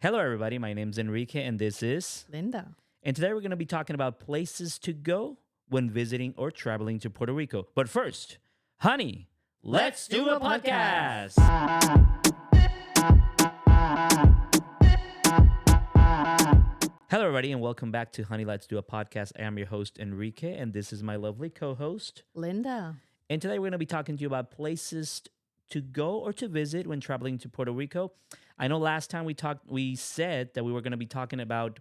Hello, everybody. My name's Enrique, and this is. Linda. And today we're going to be talking about places to go when visiting or traveling to Puerto Rico. But first, honey, let's do a podcast. Hello, everybody, and welcome back to Honey, Let's Do a Podcast. I am your host, Enrique, and this is my lovely co host, Linda. And today we're going to be talking to you about places to go or to visit when traveling to Puerto Rico. I know last time we said that we were going to be talking about,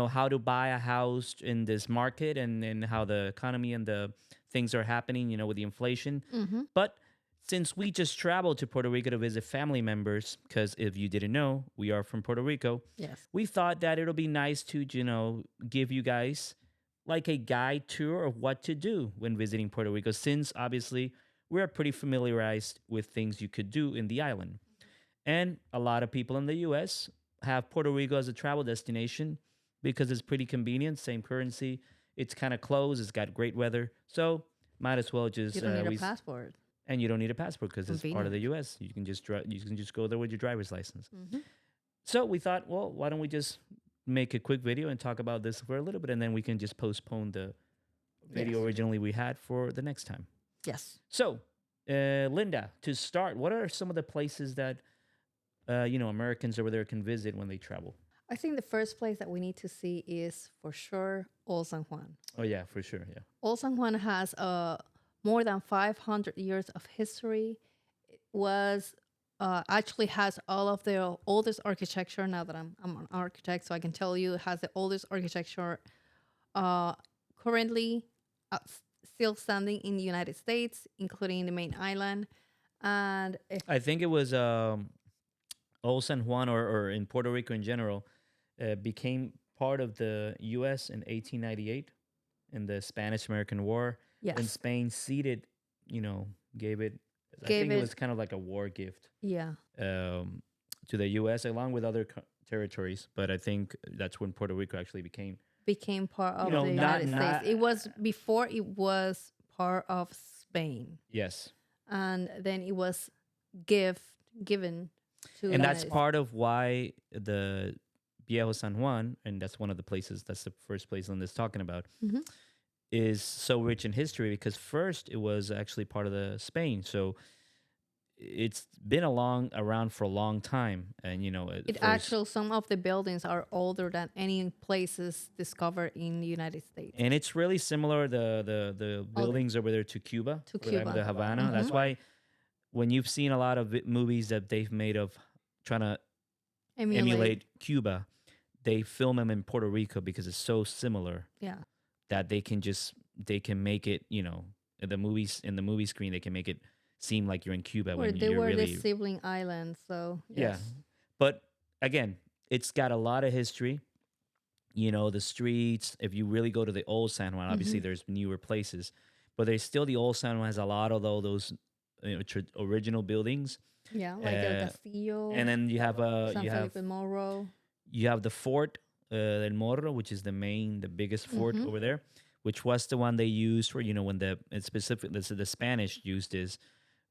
how to buy a house in this market and how the economy and the things are happening, with the inflation. But since we just traveled to Puerto Rico to visit family members, because if you didn't know, we are from Puerto Rico. Yes. We thought that it'll be nice to, give you guys like a guide tour of what to do when visiting Puerto Rico, since obviously we're pretty familiarized with things you could do in the island. And a lot of people in the US have Puerto Rico as a travel destination because it's pretty convenient, same currency. It's kind of close, it's got great weather. So might as well just You don't need a passport. and you don't need a passport because it's part of the US. You can just go there with your driver's license. So we thought, well, why don't we just make a quick video and talk about this for a little bit, and then we can just postpone the video originally we had for the next time. Yes. So, Linda, to start, what are some of the places that Americans over there can visit when they travel? I think the first place that we need to see is for sure Old San Juan. Oh yeah, for sure, yeah. Old San Juan has more than 500 years of history. It was actually has all of the oldest architecture. Now that I'm an architect, so I can tell you it has the oldest architecture currently still standing in the United States, including the main island. And I think it was Old San Juan or in Puerto Rico in general became part of the U.S. in 1898 in the Spanish-American War. yes, When Spain ceded, gave it. I Gave think it it- was kind of like a war gift yeah, to the U.S. along with other territories. But I think that's when Puerto Rico actually became. became part of know, the not- United not- States. It was before it was part of Spain, Yes. and then it was given to. And the that's United part of why the Viejo San Juan, and that's one of the places, that's the first place Linda's talking about, Mhm. is so rich in history because first it was actually part of the Spain. So it's been around for a long time. And, It actually, some of the buildings are older than any places discovered in the United States. and it's really similar, the buildings over there to Cuba. To where they have Cuba. The Havana. That's why when you've seen a lot of movies that they've made of trying to emulate Cuba, they film them in Puerto Rico because it's so similar Yeah. that they can make it, in the movie screen, they can make it seem like you're in Cuba Or when they you're were really. the sibling islands, so Yeah. yes. But again, it's got a lot of history. The streets, if you really go to the old San Juan, obviously there's newer places, but there's still the old San Juan has a lot of those original buildings. Yeah, like El Castillo, And then you have San Felipe Morro. you have the fort, El Morro, which is the biggest fort over there, which was the one they used for, when the Spanish used this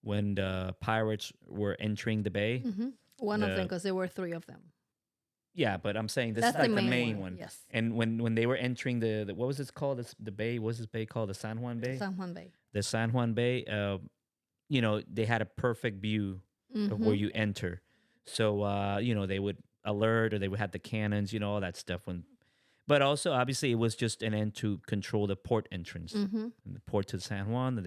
when the pirates were entering the bay. One of them, because there were three of them. Yeah, but I'm saying this That's is like the the main main one, one. yes. And when they were entering the what was it called? The bay. What was this bay called? The San Juan Bay. San Juan Bay. The San Juan Bay. They had a perfect view of where you enter. So they would alert, or they would have the cannons, all that stuff. But also obviously it was just an end to control the port entrance, and the port to San Juan. And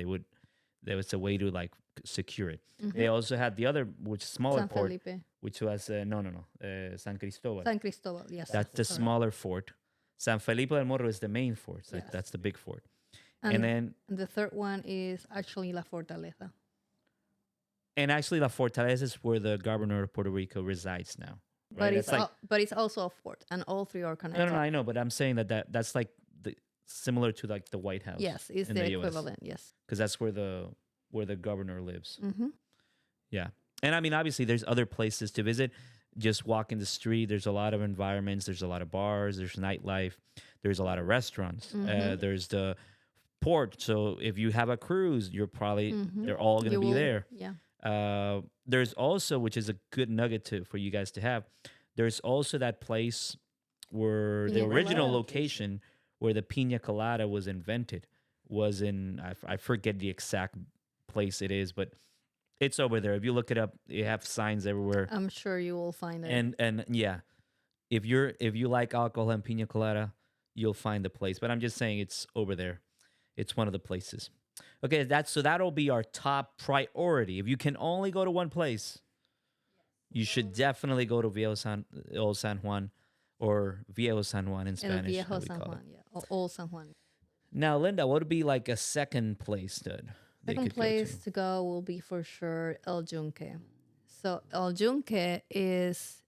there was a way to like secure it. They also had the other, which smaller San port, Felipe. which was San Cristobal. San Cristobal, yes. That's the correct. smaller fort. San Felipe del Morro is the main fort. So Yes. that's the big fort. And then the third one is actually La Fortaleza. actually La Fortaleza is where the governor of Puerto Rico resides now. Right? But but it's also a fort, and all three are connected. No, I know, but I'm saying that's like similar to like the White House. Yes, it's in the US, equivalent. Yes. because that's where the governor lives. Mm-hmm. Yeah, and I mean obviously there's other places to visit. Just walking the street, there's a lot of environments. There's a lot of bars. There's nightlife. There's a lot of restaurants. There's the port. So if you have a cruise, you're probably they're all going to be there. Yeah. There's also, which is a good nugget for you guys to have, There's also that place where the Piña original Colada. location where the Piña Colada was invented was in, I forget the exact place it is, but it's over there. If you look it up, you have signs everywhere. I'm sure you will find it. And yeah, if you like alcohol and Piña Colada, you'll find the place. But I'm just saying it's over there. It's one of the places. Okay, that'll be our top priority. If you can only go to one place, you should definitely go to Old San Juan, or Viejo San Juan in El Spanish, Viejo that we San call it. Juan, yeah. Old San Juan. Now, Linda, what would be like a second place that they Second could go to? place to go will be for sure El Yunque. So El Yunque is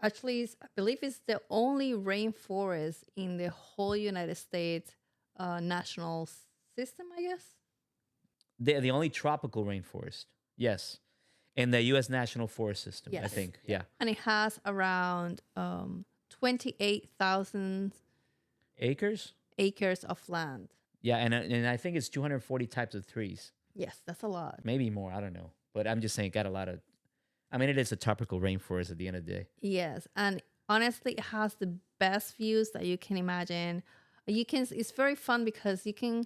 actually I believe it's the only rainforest in the whole United States national system, I guess. They're the only tropical rainforest. Yes. In the U.S. National Forest System, I Yes. think. Yeah. And it has around 28,000 Acres? acres of land. Yeah, and I think it's 240 types of trees. Yes, that's a lot. Maybe more. I don't know. But I'm just saying, it got a lot of. I mean, it is a tropical rainforest at the end of the day. Yes, and honestly, it has the best views that you can imagine. You can. It's very fun because you can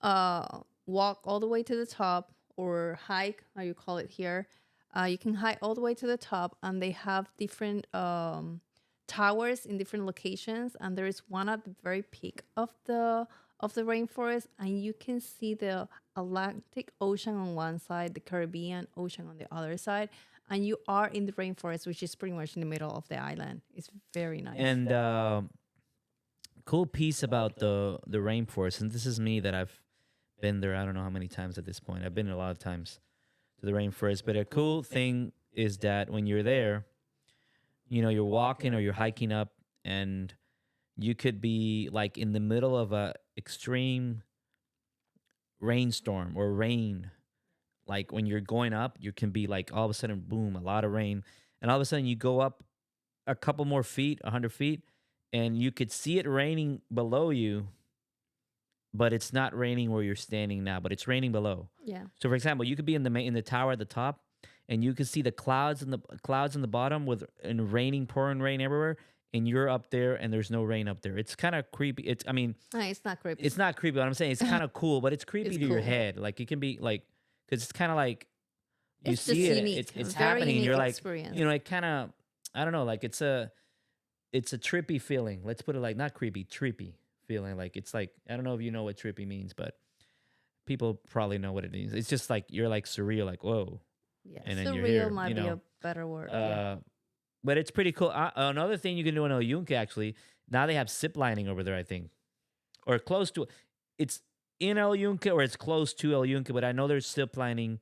walk all the way to the top or hike, how you call it here. You can hike all the way to the top, and they have different towers in different locations. And there is one at the very peak of the rainforest, and you can see the Atlantic Ocean on one side, the Caribbean Ocean on the other side, and you are in the rainforest, which is pretty much in the middle of the island. It's very nice. And cool piece about the rainforest, and this is me that I've been there. I don't know how many times at this point. I've been a lot of times to the rainforest. But a cool thing is that when you're there, you know, you're walking or you're hiking up, and you could be like in the middle of a extreme rainstorm or rain. Like when you're going up, you can be like all of a sudden, boom, a lot of rain, and all of a sudden you go up a couple more feet, 100 feet, and you could see it raining below you, but it's not raining where you're standing now, but it's raining below. Yeah. So, for example, you could be in the tower at the top, and you could see the clouds in the bottom with and raining, pouring rain everywhere, and you're up there, and there's no rain up there. It's kind of creepy. I mean, No, it's not creepy. it's not creepy. What I'm saying, it's kind of cool, but it's creepy It's to your cool. head. Like it can be like, because it's kind of like you It's see just it, unique. it's Very happening, and you're unique like, experience. you know, it kind of, I don't know, like it's a trippy feeling. Let's put it like not creepy, trippy feeling. Like it's like I don't know if you know what trippy means, but people probably know what it means. It's just like you're like surreal, like whoa. Yeah, and then you're surreal here, might you be know, a better word. But it's pretty cool. Another thing you can do in El Yunque, actually, now they have zip lining over there, I think, or close to. It's in El Yunque or it's close to El Yunque, but I know there's zip lining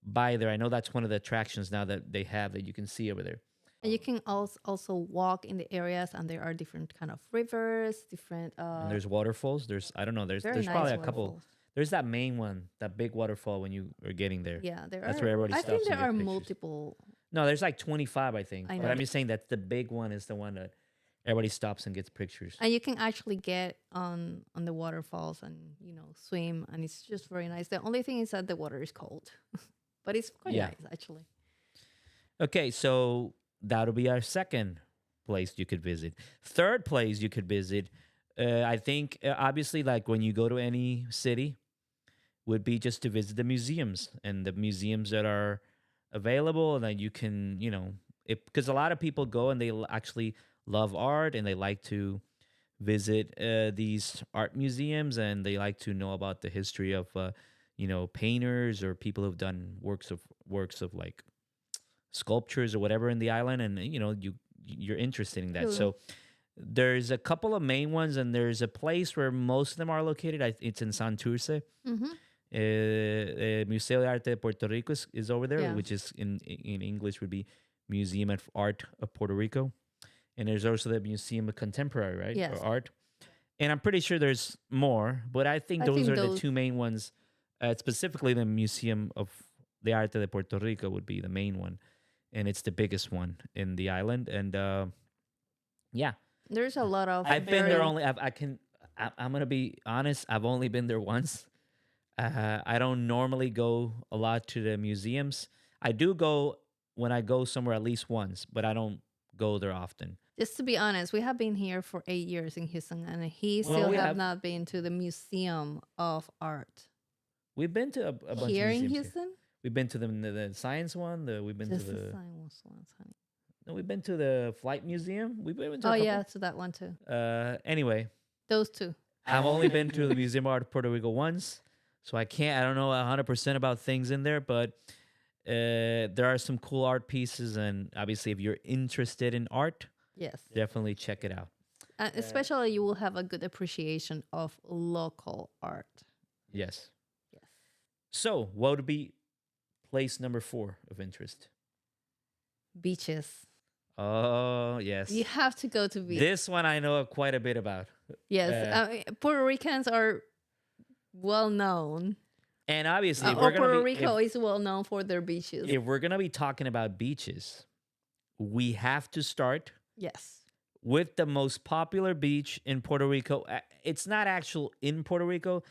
by there. I know that's one of the attractions now that they have that you can see over there. And you can also walk in the areas, and there are different kind of rivers, different. And there's waterfalls. There's I don't know. There's very there's nice probably a couple. waterfalls. There's that main one, that big waterfall when you are getting there. Yeah, there That's are. where everybody I stops think and there get are pictures. multiple. No, there's like 25, I think. I But know. I'm just saying that the big one is the one that everybody stops and gets pictures. And you can actually get on the waterfalls and swim, and it's just very nice. The only thing is that the water is cold, but it's quite Yeah. nice actually. Okay, so that'll be our second place you could visit. Third place you could visit, I think, obviously, like when you go to any city, would be just to visit the museums and the museums that are available, and that you can, because a lot of people go and they actually love art and they like to visit these art museums, and they like to know about the history of, painters or people who've done works of like sculptures or whatever in the island, and you're interested in that. Cool. So there's a couple of main ones, and there's a place where most of them are located. It's in Santurce. Mm-hmm. Museo de Arte de Puerto Rico is over there, Yeah. which is in English would be Museum of Art of Puerto Rico, and there's also the Museum of Contemporary, right? Yes. Or Art, and I'm pretty sure there's more, but I think I those think are the those- two main ones. Specifically, the Museum of the Arte de Puerto Rico would be the main one, and it's the biggest one in the island. And yeah, There's a lot of. I've been there very- only. I'm gonna be honest. I've only been there once. I don't normally go a lot to the museums. I do go when I go somewhere at least once, but I don't go there often. Just to be honest, we have been here for 8 years in Houston, and he Well, still we have have. not been to the Museum of Art We've been to a bunch of here in museums here. Houston. We've been to the science one. We've been to Just the the sign was once, honey. no, we've been to the flight museum. We've been to Oh a yeah, couple. to that one too. Anyway, Those two. I've only been to the Museum of Art of Puerto Rico once, so I can't. I don't know 100% about things in there, but there are some cool art pieces, and obviously, if you're interested in art, Yes. definitely check it out. Especially, you will have a good appreciation of local art. Yes. Yes. So, what would be place number 4 of interest? Beaches. Oh, yes. You have to go to beach. This one I know quite a bit about. Yes. Puerto Ricans are well known. And obviously, if Or we're gonna Puerto be Rico is well known for their beaches. if we're gonna be talking about beaches, we have to start Yes. with the most popular beach in Puerto Rico. It's not actual in Puerto Rico,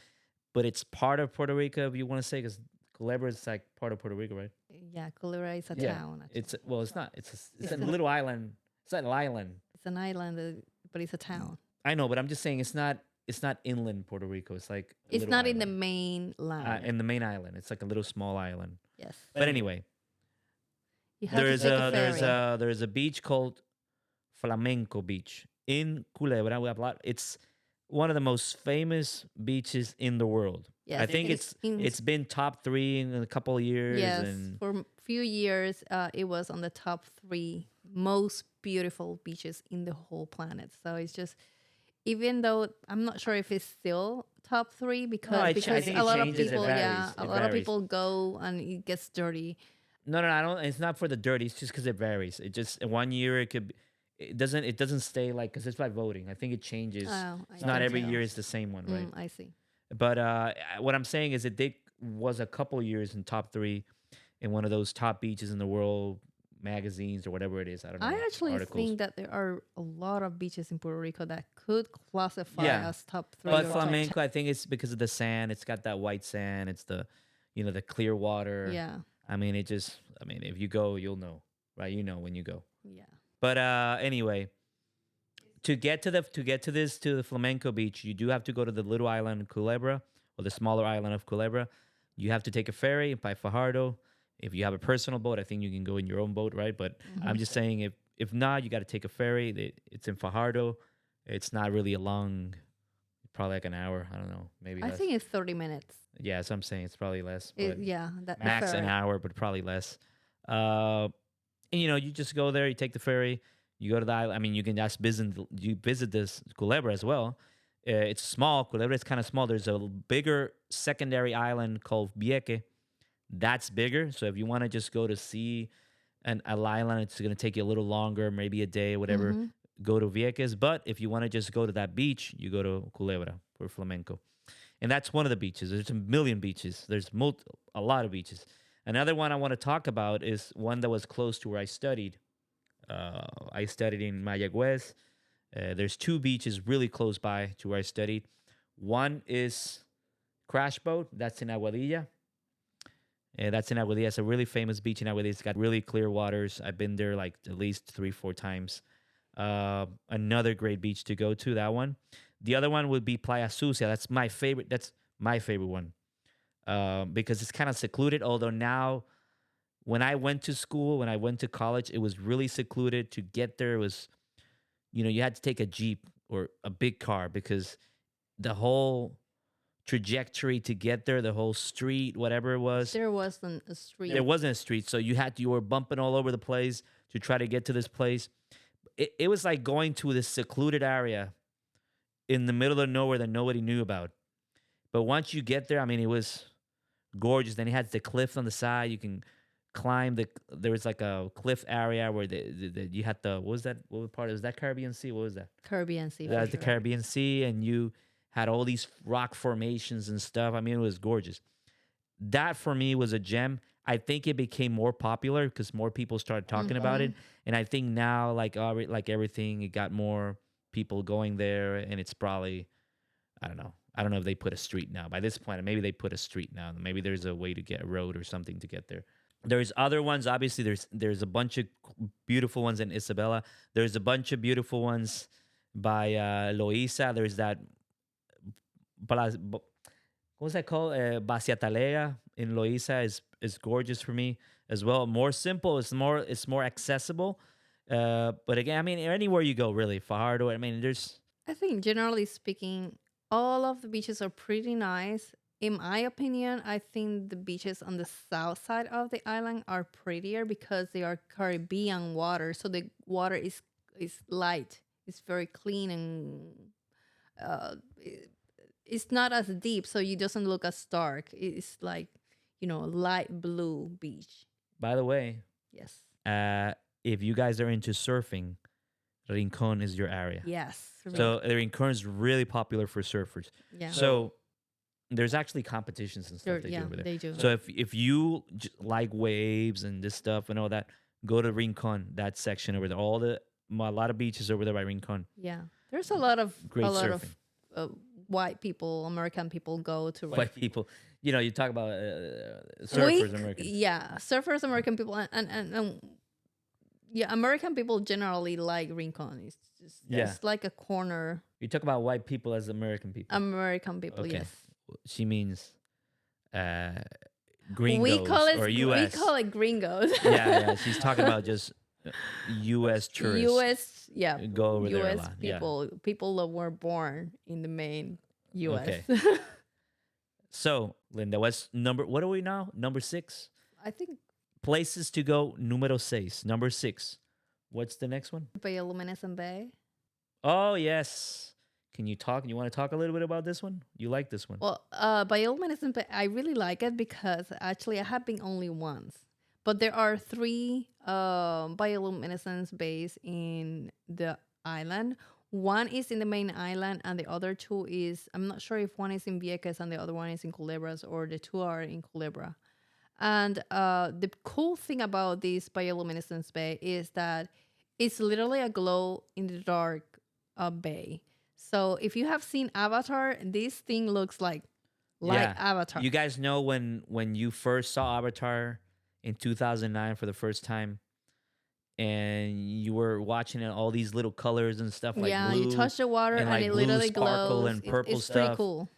but it's part of Puerto Rico, if you want to say, because Culebra is like part of Puerto Rico, right? Yeah, Culebra is a Yeah. town. Actually. It's not. It's It's a an- little island. It's an island. It's an island, but it's a town. I know, but I'm just saying it's not. It's not inland Puerto Rico. It's like a It's little not in the island. main line. In the main island. It's like a little small island. Yes. But anyway, You have to take a ferry. there's a beach called Flamenco Beach in Culebra. We have a lot. It's one of the most famous beaches in the world. Yes, I think it's been top 3 in a couple of years. Yes, And for a few years, it was on the top 3 most beautiful beaches in the whole planet. So it's just, even though I'm not sure if it's still top 3 because I because think a it lot of changes, it people, varies, a it lot of varies. people go and it gets dirty. no, I don't. It's not for the dirty. It's just because it varies. It just in one year it could. It doesn't stay like because it's by voting. I think it changes. Oh, It's not can every tell. year is the same one, right? I see. But what I'm saying is it was a couple years in top 3 in one of those top beaches in the world magazines or whatever it is. I don't know. I actually articles. think that there are a lot of beaches in Puerto Rico that could classify Yeah. as top 3. But or top flamenco, I think it's because of the sand. It's got that white sand. It's the, the clear water. 10. Yeah, I mean, if you go, you'll know, right? You know when you go. yeah. But anyway, to get to the flamenco beach, you do have to go to the little island Culebra or the smaller island of Culebra. You have to take a ferry by Fajardo. If you have a personal boat, I think you can go in your own boat, right? But I'm just saying, if not, you got to take a ferry. It's in Fajardo. It's not really a long, probably like an hour. I don't know, maybe I less. think it's 30 minutes. Yeah, so I'm saying it's probably less. But That max ferry. an hour, but probably less. And you just go there, you take the ferry, you go to the island. I mean, you can just visit this Culebra as well. It's small. Culebra is kind of small. There's a bigger secondary island called Vieque. That's bigger. So if you want to just go to see an island, it's going to take you a little longer, maybe a day, whatever. Mhm. Go to Vieques. But if you want to just go to that beach, you go to Culebra for flamenco. And that's one of the beaches. There's a million beaches. There's a lot of beaches. Another one I want to talk about is one that was close to where I studied. I studied in Mayagüez. There's 2 beaches really close by to where I studied. One is Crash Boat. That's in Aguadilla. That's in Aguadilla. It's a really famous beach in Aguadilla. It's got really clear waters. I've been there like at least 3-4 times. Another great beach to go to, that one. The other one would be Playa Sucia. That's my favorite. That's my favorite one because it's kind of secluded. Although now, when I went to school, when I went to college, it was really secluded. To get there was, you had to take a Jeep or a big car because the whole trajectory to get there, the whole street, whatever it was, There wasn't a street. there wasn't a street. So you were bumping all over the place to try to get to this place. It was like going to this secluded area in the middle of nowhere that nobody knew about. But once you get there, I mean, it was gorgeous. Then it had the cliff on the side. You can climb there was like a cliff area where you had what was that? What part? Was that Caribbean Sea? What was that? Caribbean Sea. That for was the sure. Caribbean Sea, and you had all these rock formations and stuff. I mean, it was gorgeous. That for me was a gem. I think it became more popular because more people started talking about it, and I think now, like everything, it got more people going there, and it's probably, I don't know. I don't know if they put a street now. By this point, maybe they put a street now. Maybe there's a way to get a road or something to get there. There's other ones. Obviously, there's a bunch of beautiful ones in Isabela. There's a bunch of beautiful ones by Loiza. There's that. What's that called? Basiatalea in Loiza is gorgeous for me as well. More simple. It's more accessible. But again, I mean, anywhere you go, really, Fajardo. I mean, there's I think generally speaking, all of the beaches are pretty nice. In my opinion, I think the beaches on the south side of the island are prettier because they are Caribbean water. So the water is light. It's very clean and uh, i- it's not as deep, so it doesn't look as dark. It's like light blue beach. by the way, Yes, uh, if you guys are into surfing, Rincon is your area. yes, So Rincon is really popular for surfers. yeah. So there's actually competitions and stuff they do Yeah, over there. they do. So if you like waves and this stuff and all that, go to Rincon, that section over there. A lot of beaches over there by Rincon. Yeah, there's a lot of Great a lot surfing. of white people, American people go to White people, you talk about We- surfers, Americans. Yeah, surfers, American people, and yeah, American people generally like Rincon. It's just Yeah. it's like a corner. You talk about white people as American people. American people, Okay. yes. She means uh, gringos We call it or U.S. we call it gringos. Yeah. She's talking about just U.S. tourists. U.S. Yeah, Go over there a U.S. lot. Yeah. people that were born in the main U.S. Okay. So, Linda, what are we now? Number 6? I think Places to go, número 6. Number 6. What's the next one? Bioluminescent Bay. Oh, yes. You want to talk a little bit about this one? You like this one? Well, Bioluminescent Bay, I really like it because actually I have been only once. But there are 3 bioluminescence bays in the island. One is in the main island, and the other 2 is, I'm not sure if one is in Vieques and the other one is in Culebras, or the 2 are in Culebra. And the cool thing about this bioluminescence bay is that it's literally a glow in the dark bay. So if you have seen Avatar, this thing looks like Yeah. Avatar. You guys know when you first saw Avatar in 2009 for the first time, and you were watching it, all these little colors and stuff like yeah, blue. you touch the water and, and, like, it blue literally sparkle glows. and purple it's pretty stuff. cool.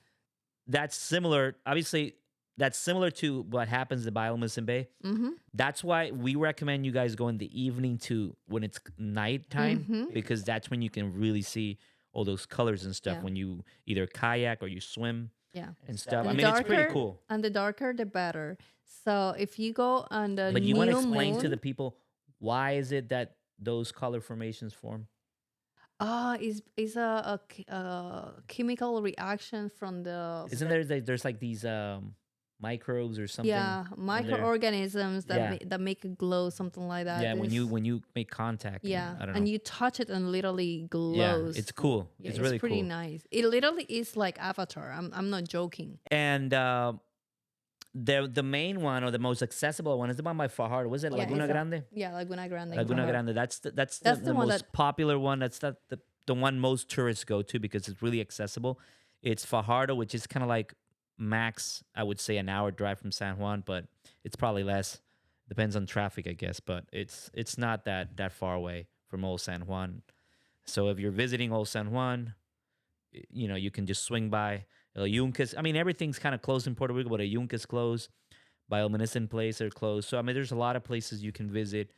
That's similar. Obviously, that's similar to what happens in Bioluminescent Bay. Mm-hmm. That's why we recommend you guys go in the evening to when it's nighttime, Mhm. because that's when you can really see all those colors and stuff Yeah. when you either kayak or you swim Yeah. and stuff. The I mean, it's pretty darker- cool. And the darker, the better. So if you go on the But you new want to explain moon, to the people why is it that those color formations form? is a chemical reaction from the Isn't there's like these microbes or something? yeah there? microorganisms that Yeah. that make it glow, something like that. Yeah, when you It's- when you make contact. yeah, I don't know. and you touch it and literally Yeah, glows. it's cool. Yeah, It's really pretty cool. nice. It literally is like Avatar. I'm not joking. And the main one or the most accessible one is the one by Fajardo. Was it Yeah, Laguna it's a- Grande? Yeah, Laguna Grande. in Laguna Fajardo. Grande. That's That's the the one most that- popular one. That's the one most tourists go to because it's really accessible. It's Fajardo, which is kind of like max, I would say, an hour drive from San Juan, but it's probably less. Depends on traffic, I guess. But it's not that far away from Old San Juan. So if you're visiting Old San Juan, you can just swing by El Yunques. I mean, everything's kind of closed in Puerto Rico, but El Yunques closed. Bioluminescent Place are closed. So I mean, there's a lot of places you can visit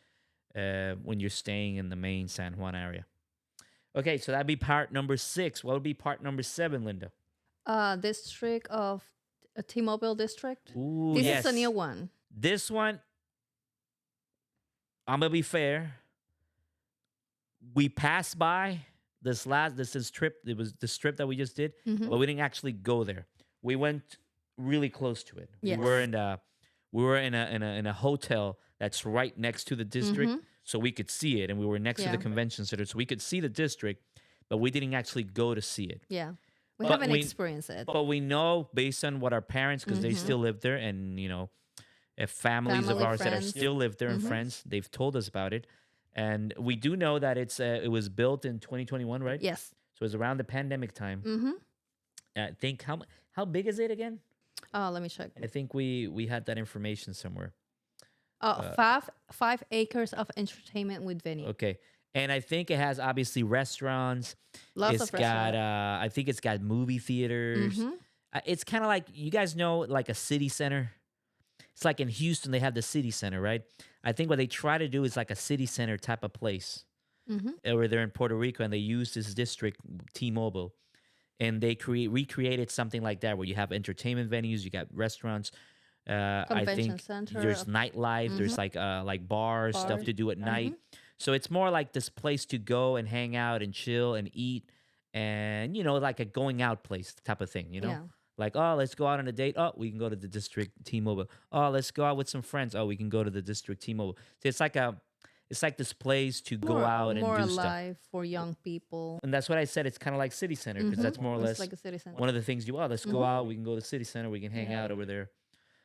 when you're staying in the main San Juan area. Okay, so that'd be part number 6. What would be part number 7, Linda? District of T-Mobile District. Ooh, This yes. is a new one. This one, I'm gonna be fair. We passed by this is trip. It was the strip that we just did, Mhm. but we didn't actually go there. We went really close to it. Yes. We were in a hotel that's right next to the district, Mhm. so we could see it, and we were next to the Yeah. convention center, so we could see the district, but we didn't actually go to see it. Yeah, we But haven't we- experienced it. But we know based on what our parents, because they Mhm. still live there, and if families of Family, ours that are friends. still live there and Mhm. friends, they've told us about it, and we do know that it was built in 2021, right? Yes. So it was around the pandemic time. Mm-hmm. I think how big is it again? Oh, let me check. I think we had that information somewhere. Uh, 5 acres of entertainment with venue. okay. And I think it has obviously restaurants. Lots It's of got, restaurants. I think it's got movie theaters. Mm-hmm. It's kind of like, you guys know, like a city center. It's like in Houston, they have the city center, right? I think what they try to do is like a city center type of place. Mm-hmm. Where they're in Puerto Rico and they use this district, T-Mobile, and they recreated something like that where you have entertainment venues, you got restaurants. I Convention think center. there's nightlife. Mm-hmm. There's like bars, stuff Bars. to do at Mm-hmm. night. So it's more like this place to go and hang out and chill and eat, and like a going out place type of thing. Yeah. Like, oh, let's go out on a date. Oh, we can go to the district T-Mobile. Oh, let's go out with some friends. Oh, we can go to the district T-Mobile. So it's like this place to go out and More do stuff. alive for young people. And that's what I said. It's kind of like city center because Mm-hmm. that's more or It's less like a city center. one of the things let's go Mm-hmm. out. We can go to city center. We can hang Yeah. out over there.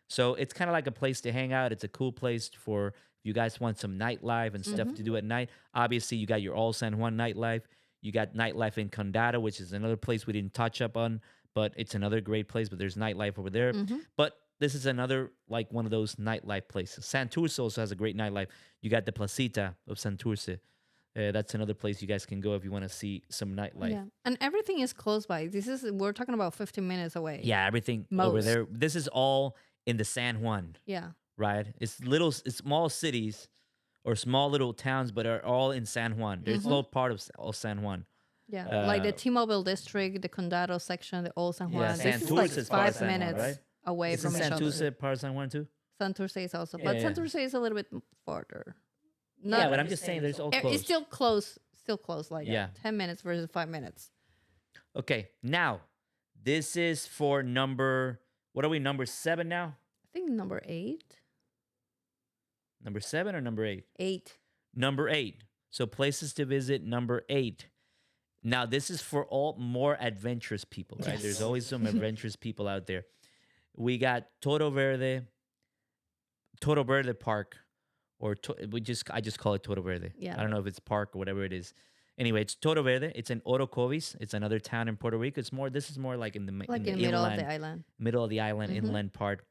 So it's kind of like a place to hang out. It's a cool place for if you guys want some nightlife and stuff Mm-hmm. to do at night. Obviously, you got your Old San Juan nightlife. You got nightlife in Condado, which is another place we didn't touch up on, but it's another great place. But there's nightlife over there. Mm-hmm. But this is another like one of those nightlife places. Santurce also has a great nightlife. You got the Placita of Santurce. That's another place you guys can go if you want to see some nightlife. Yeah. And everything is close by. We're talking about 15 minutes away. Yeah, everything over Most. there. This is all in the San Juan, Yeah. right? It's small cities or small little towns, but are all in San Juan. There's no part of San Juan. Yeah. Like the T-Mobile district, the Condado section, the Old San Juan. Yeah, It's Santurce like is part of 5 San Juan, minutes right? away Isn't from each other. Santurce part of San Juan too? Santurce is also. Yeah, But yeah. Santurce is a little bit farther. Yeah, but I'm just saying there's all close. It's still close. Still close, like Yeah. 10 minutes versus 5 minutes. Okay, now this is for what are we, number 7 now? I think number 8. Number 7 or number 8? 8. Number 8. So places to visit, number 8. Now, this is for all more adventurous people, right? Yes. There's always some adventurous people out there. We got Toro Verde Park, or I just call it Toro Verde. Yeah. I don't know if it's park or whatever it is. Anyway, it's Toro Verde. It's in Orocovis. It's another town in Puerto Rico. This is more like in the Like in in the the middle of inland, the island. middle of the island, Mhm. inland part.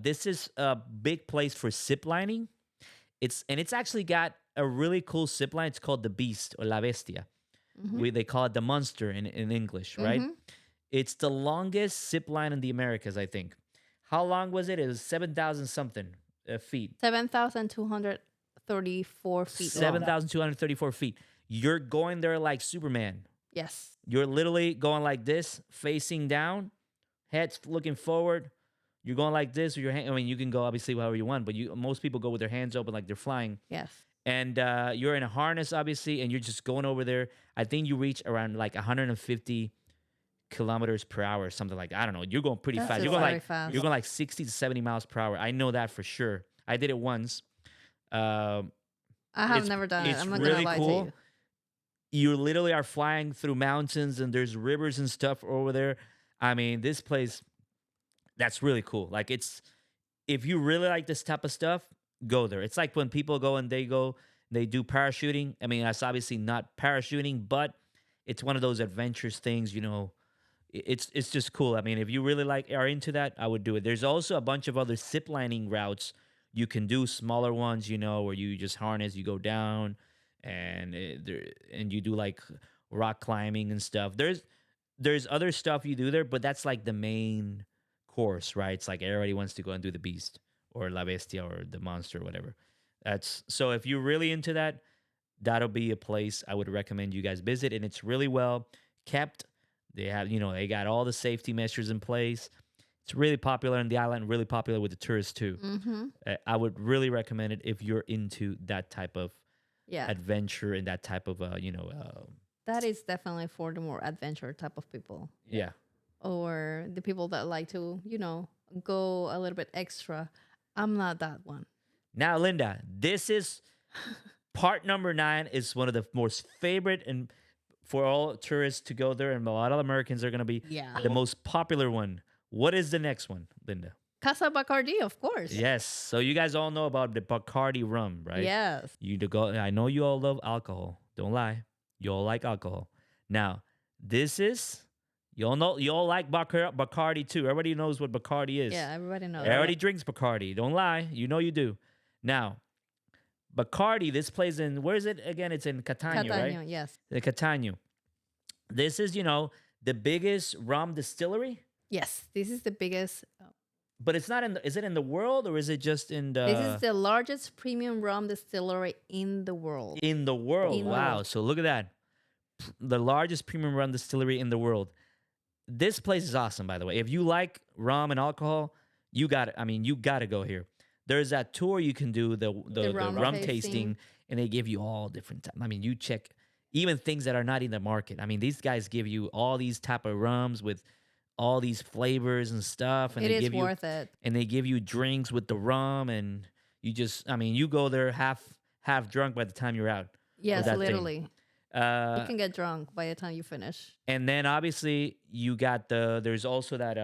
This is a big place for zip lining. It's actually got a really cool zip line. It's called the Beast or La Bestia. Mhm. They call it the monster in English, right? Mhm. It's the longest zip line in the Americas, I think. How long was it? It was 7,000 something feet. 7,234 feet long. 7,234 feet. You're going there like Superman. Yes. You're literally going like this, facing down, heads looking forward. You're going like this with your hand. I mean, you can go obviously however you want, but most people go with their hands open like they're flying. Yes. And you're in a harness, obviously, and you're just going over there. I think you reach around like 150 kilometers per hour, something like that. I don't know. You're going pretty That's fast. just You're going very like fast. you're going like 60 to 70 miles per hour. I know that for sure. I did it once. I have It's- never done it. it's I'm not really gonna lie cool. to you. You literally are flying through mountains and there's rivers and stuff over there. I mean, this place, that's really cool. Like if you really like this type of stuff, go there. It's like when people go and they do parachuting. I mean, that's obviously not parachuting, but it's one of those adventurous things, It's just cool. I mean, if you really are into that, I would do it. There's also a bunch of other zip lining routes you can do, smaller ones, where you just harness, you go down, and and you do like rock climbing and stuff. There's other stuff you do there, but that's like the main course, right? It's like everybody wants to go and do the Beast or La Bestia or the Monster or whatever. So if you're really into that, that'll be a place I would recommend you guys visit, and it's really well kept. They have, they got all the safety measures in place. It's really popular on the island, really popular with the tourists too. Mm-hmm. I would really recommend it if you're into that type of Yeah. adventure and that type of, That is definitely for the more adventure type of people. yeah. Or the people that like to, go a little bit extra. I'm not that one. Now, Linda, this is part number 9 is one of the most favorite and for all tourists to go there, and a lot of Americans are going to be Yeah. the most popular one. What is the next one, Linda? Casa Bacardi, of course. Yes. So you guys all know about the Bacardi rum, right? Yes. I know you all love alcohol. Don't lie. You all like alcohol. Now, this is you all like Bacardi too. Everybody knows what Bacardi is. Yeah, everybody knows. Everybody drinks Bacardi. Don't lie. You know you do. Now, Bacardi, this plays in, where is it again? It's in Catania, right? Catania, yes. The Catania. This is, the biggest rum distillery, Yes, this is the biggest. but it's not is it in the world or is it just This is the largest premium rum distillery in the world. in the world? In the Wow. world. So look at that. The largest premium rum distillery in the world. This place is awesome, by the way. If you like rum and alcohol, you got to go here. There's that tour you can do, the rum tasting, and they give you all different you check even things that are not in the market. These guys give you all these type of rums with all these flavors and stuff, and It they is give worth it. and they give you drinks with the rum, and you just you go there half drunk by the time you're out. Yes, that thing. literally. You Uh, can get drunk by the time you finish. and then obviously you got there's also that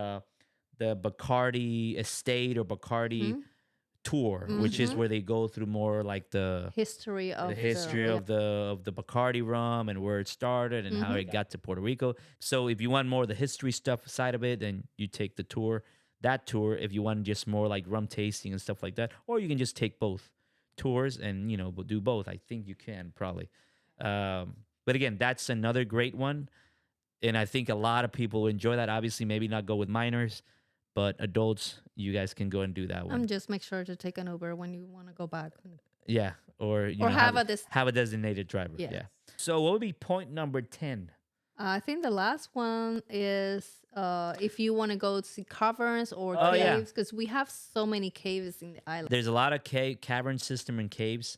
the Bacardi estate or Bacardi Mhm. tour, which is where they go through more like History of the history yeah. of the Bacardi rum and where it started and how it got to Puerto Rico. So if you want more of the history stuff side of it, then you take the tour. That tour, if you want just more like rum tasting and stuff like that, or you can just take both tours and do both. I think you can probably. But again, that's another great one, and I think a lot of people enjoy that. Obviously, maybe not go with minors, but adults, you guys can go and do that one. Just make sure to take an Uber when you want to go back. Yeah, or Have have a designated driver. Yes. Yeah. So what would be point number 10? I think the last one is if you want to go to see caverns or Oh, yeah. caves, because we have so many caves in the island. There's a lot of cavern system and caves.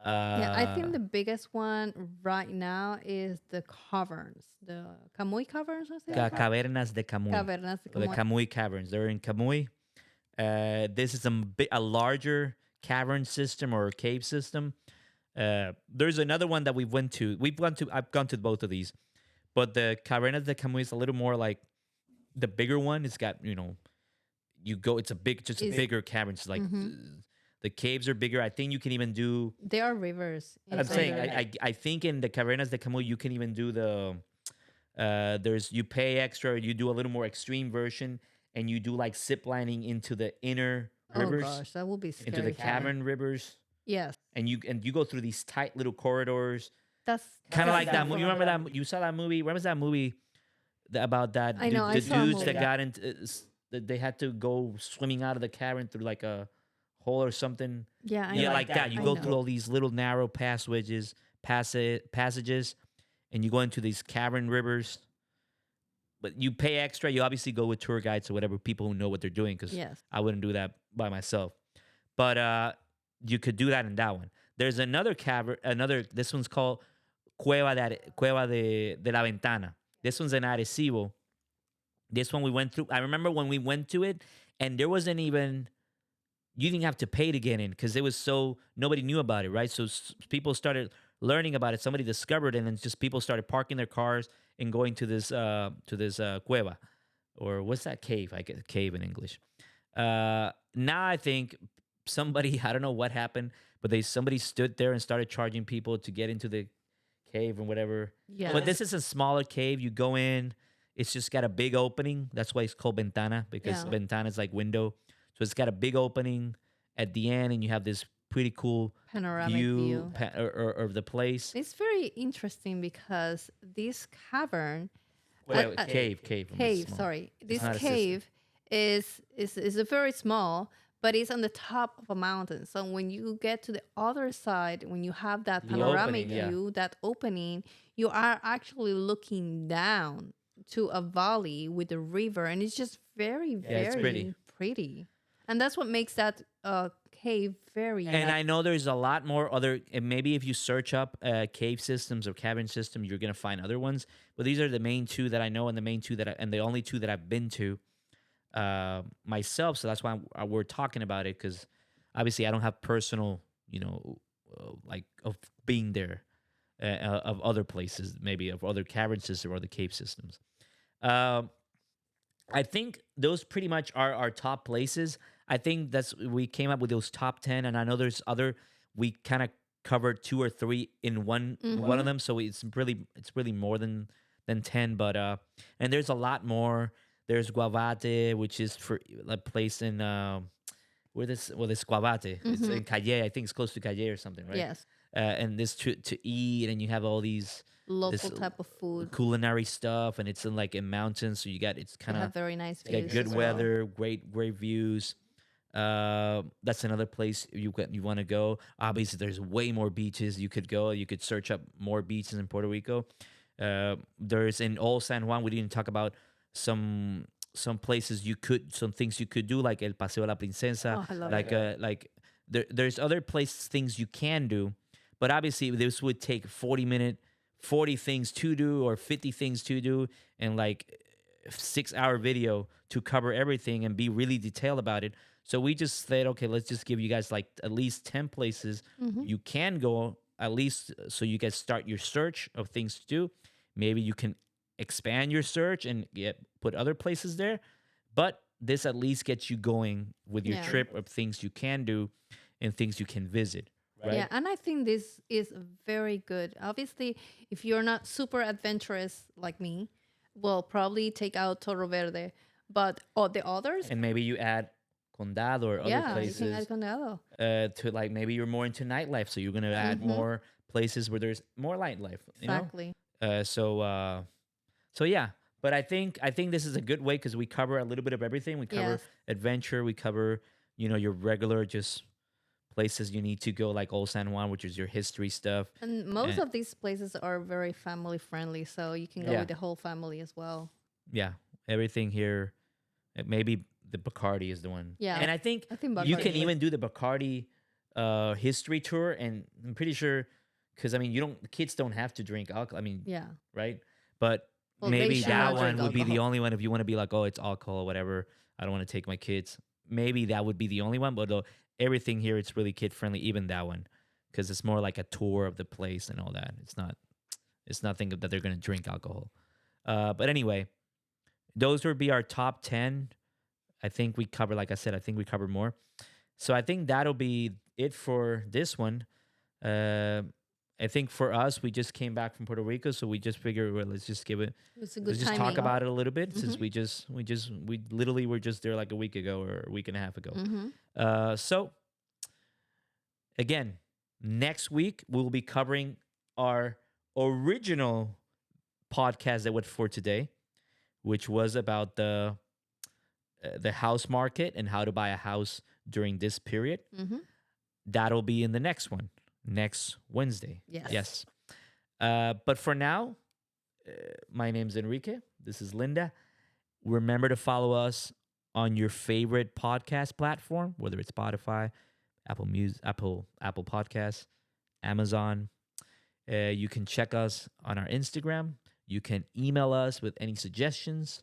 Yeah, I think the biggest one right now is the caverns, the Camuy caverns. Or Cavernas de Camuy. Cavernas de The Camuy. Camuy Caverns. They're in Camuy. This is a larger cavern system or cave system. There's another one that we've went to. I've gone to both of these, but the Cavernas de Camuy is a little more like the bigger one. It's got you go. It's a bigger cavern. It's like the caves are bigger. I think you can even do. There are rivers. I'm saying I think in the Cavernas de Camuy you can even do the. You pay extra. You do a little more extreme version, and you do like zip lining into the inner rivers. Oh gosh, that will be scary. Into the cavern rivers, Yes, and you go through these tight little corridors, that's kind of like that exactly movie. You what remember that? You saw that movie? Remember that movie about that? I know, I The saw a dudes movie. that got into that they had to go swimming out of the cavern through like a hole or something. Yeah, I Yeah, know. like that. You I go know. through all these little narrow passages, and you go into these cavern rivers. But you pay extra. You obviously go with tour guides or whatever, people who know what they're doing, because Yes. I wouldn't do that by myself. But you could do that in that one. There's another cavern. This one's called Cueva de la Ventana. This one's in Arecibo. This one we went through. I remember when we went to it, and there wasn't even. You didn't have to pay to get in because it was so nobody knew about it, right? So people started learning about it. Somebody discovered it, and then just people started parking their cars and going to this cueva, or what's that cave? I guess cave in English. Now I think somebody, I don't know what happened, but somebody stood there and started charging people to get into the cave and whatever. Yeah. But this is a smaller cave. You go in, it's just got a big opening. That's why it's called ventana, because Yeah. ventana is like window. So it's got a big opening at the end, and you have this pretty cool Panoramic view view. Of the place. It's very interesting because this cavern, Wait, uh, cave. cave, sorry, this not a system. cave is a very small, but it's on the top of a mountain. So when you get to the other side, when you have that The panoramic opening, yeah. view, that opening, you are actually looking down to a valley with a river, and it's just very, it's very pretty. And that's what makes that cave very. And I know there's a lot more other, and maybe if you search up cave systems or cavern system, you're gonna find other ones. But these are the main two that I know, and the only two that I've been to myself. So that's why we're talking about it, because obviously I don't have personal, like of being there, of other places, maybe of other cavern systems or other cave systems. I think those pretty much are our top places. I think we came up with those top 10, and I know there's other. We kind of covered 2 or 3 in one of them, so it's really more than 10. But and there's a lot more. There's Guavate, which is for a place in where this well this Guabate. It's Mm-hmm. in Calle. I think it's close to Calle or something, right? Yes. And this to eat, and you have all these Local this type of food. culinary stuff, and it's in like in mountains, so you got it's They kind of have very nice it's got views good as well. weather, great views. That's another place you want to go. Obviously, there's way more beaches you could go. You could search up more beaches in Puerto Rico. There's in Old San Juan. We didn't talk about some some places you could some things you could do like El Paseo de la Princesa. Oh, I love it. Like there's other places things you can do, but obviously this would take 40 things to do or 50 things to do and like 6 hour video to cover everything and be really detailed about it. So we just said, okay, let's just give you guys like at least 10 places Mm-hmm. you can go, at least so you guys start your search of things to do. Maybe you can expand your search and put other places there. But this at least gets you going with your Yeah. trip of things you can do and things you can visit. Right? Yeah, and I think this is very good. Obviously, if you're not super adventurous like me, we'll probably take out Toro Verde. But all the others, And maybe you add Condado or other yeah, you can places add Condado. to like maybe you're more into nightlife, so you're gonna add Mhm. more places where there's more nightlife. You know, Exactly. so yeah. But I think this is a good way because we cover a little bit of everything. We cover Yes. adventure. We cover your regular just places you need to go like Old San Juan, which is your history stuff. And most And of these places are very family friendly, so you can go yeah, with the whole family as well. yeah, everything here. Maybe the Bacardi is the one. Yeah, And I think I think you Bacardi can is even do the Bacardi history tour, and I'm pretty sure because I mean the kids don't have to drink alcohol. I mean, yeah. right? But Well, they maybe should that not drink one would be the alcohol. only one if you want to be like, oh, it's alcohol, whatever. I don't want to take my kids. Maybe that would be the only one, but everything here it's really kid friendly. Even that one, because it's more like a tour of the place and all that. It's not. It's nothing that they're gonna drink alcohol. But anyway, those would be our top 10. I think we cover, like I said, I think we covered more. So I think that'll be it for this one. Uh, I think for us, we just came back from Puerto Rico, so we just figured, well, let's just give it, It's a good let's just talk timing. about it a little bit since Mhm. we literally were just there like a week ago or a week and a half ago. Mm-hmm. So again, next week we will be covering our original podcast that was for today, which was about the house market and how to buy a house during this period. Mm-hmm. That'll be in the next one, next Wednesday. Yes. Yes. But for now, my name's Enrique. This is Linda. Remember to follow us on your favorite podcast platform, whether it's Spotify, Apple Music, Apple Podcasts, Amazon. You can check us on our Instagram. You can email us with any suggestions.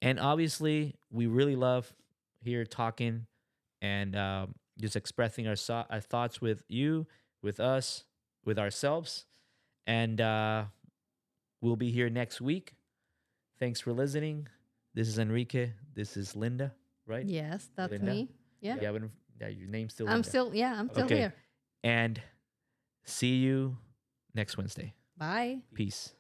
And obviously, we really love here talking and just expressing our thoughts with you, with us, with ourselves. And we'll be here next week. Thanks for listening. This is Enrique. This is Linda, right? Yes, that's Linda? me. Yeah. You haven't, yeah, your name's still I'm Linda. still Okay. here. And see you next Wednesday. Bye. Peace.